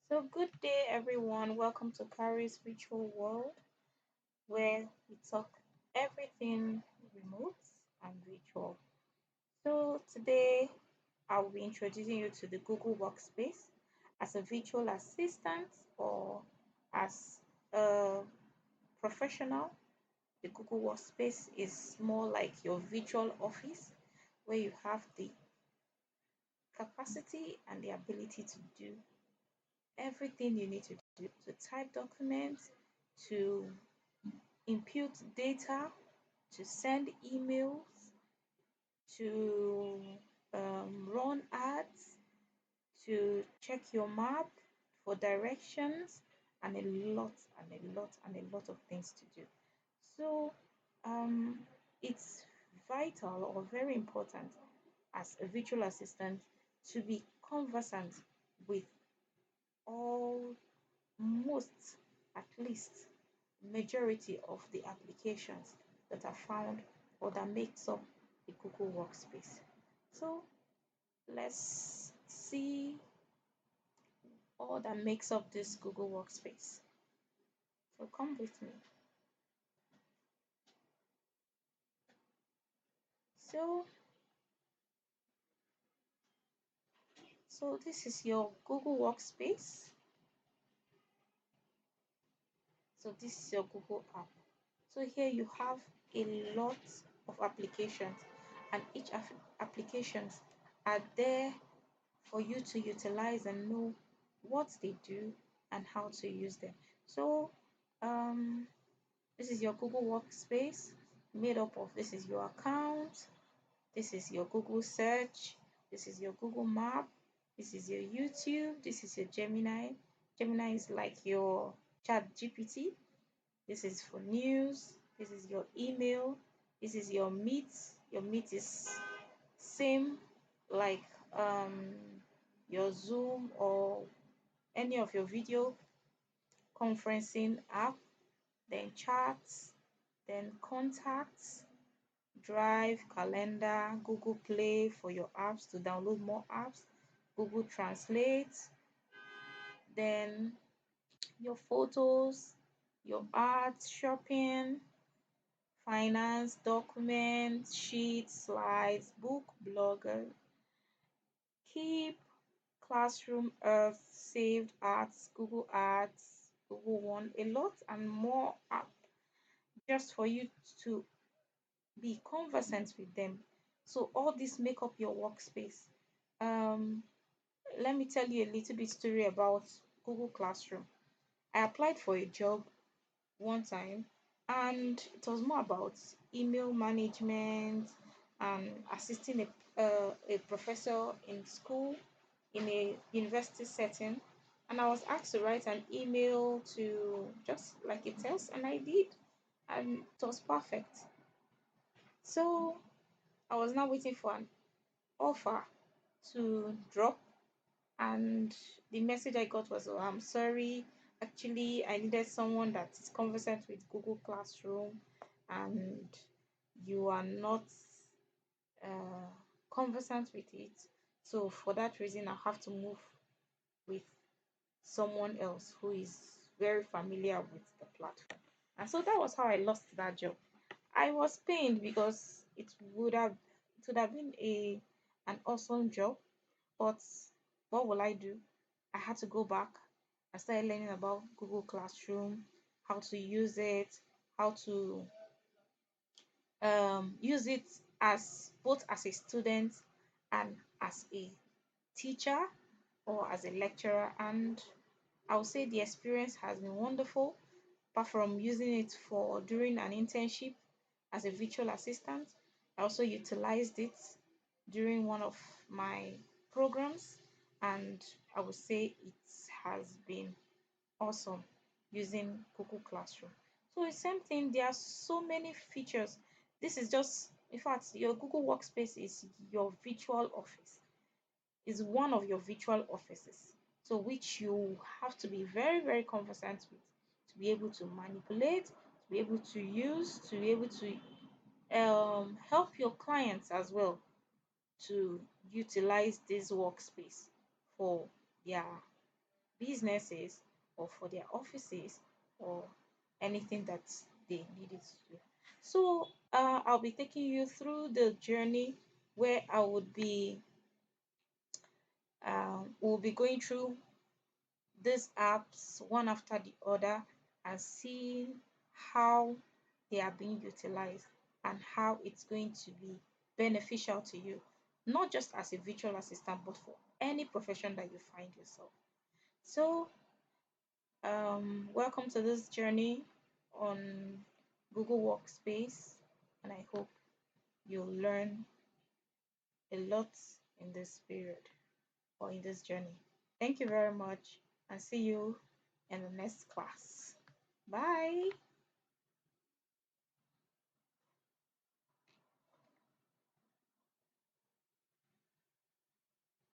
So, good day, everyone. Welcome to Carrie's Virtual World, where we talk everything remote and virtual. So, today I'll be introducing you to the Google Workspace as a virtual assistant or as a professional. The Google Workspace is more like your virtual office where you have the capacity and the ability to do everything you need to do to type documents, to input data, to send emails, to run ads, to check your map for directions, and a lot of things to do. So um, it's vital or very important as a virtual assistant to be conversant with all most at least majority of the applications that are found or that makes up the Google Workspace. So let's see all that makes up this Google Workspace. So come with me. So so this is your Google Workspace. So this is your Google app. So here you have a lot of applications and each applications are there for you to utilize and know what they do and how to use them. So um, this is your Google Workspace made up of this is your account, this is your Google search, this is your Google Map, this is your YouTube, this is your Gemini. Gemini is like your chat GPT. This is for news, this is your email, this is your Meet. Your Meet is same like um, your Zoom or any of your video conferencing app, then chats, then contacts, Drive, Calendar, Google Play for your apps to download more apps, Google Translate, then your photos, your art, shopping, finance, documents, sheets, slides, book, blogger, keep, classroom, earth, saved arts, Google Arts, Google One, a lot and more app just for you to be conversant with them. So all this make up your workspace. Um, Let me tell you a little bit story about Google Classroom. I applied for a job one time and it was more about email management and assisting a professor in school in a university setting, and I was asked to write an email to just like a test, and I did, and it was perfect. So I was now waiting for an offer to drop, and the message I got was, "Oh, I'm sorry. Actually, I needed someone that is conversant with Google Classroom, and you are not uh, conversant with it. So for that reason, I have to move with someone else who is very familiar with the platform." And so that was how I lost that job. I was pained because it would have been a an awesome job, but what will I do? I had to go back. I started learning about Google Classroom, how to use it, how to use it as both as a student and as a teacher or as a lecturer. And I would say the experience has been wonderful. Apart from using it for during an internship as a virtual assistant, I also utilized it during one of my programs, and I would say it has been awesome using Google Classroom. So the same thing, there are so many features. This is just, in fact, your Google Workspace is your virtual office, is one of your virtual offices. So which you have to be very, very conversant with to be able to manipulate, to be able to use, to be able to help your clients as well to utilize this workspace for their businesses or for their offices or anything that they needed to do. So I'll be taking you through the journey where I would be we'll be going through these apps one after the other and seeing how they are being utilized and how it's going to be beneficial to you, not just as a virtual assistant, but for any profession that you find yourself. So, welcome to this journey on Google Workspace, and I hope you'll learn a lot in this period or in this journey. Thank you very much and see you in the next class. Bye.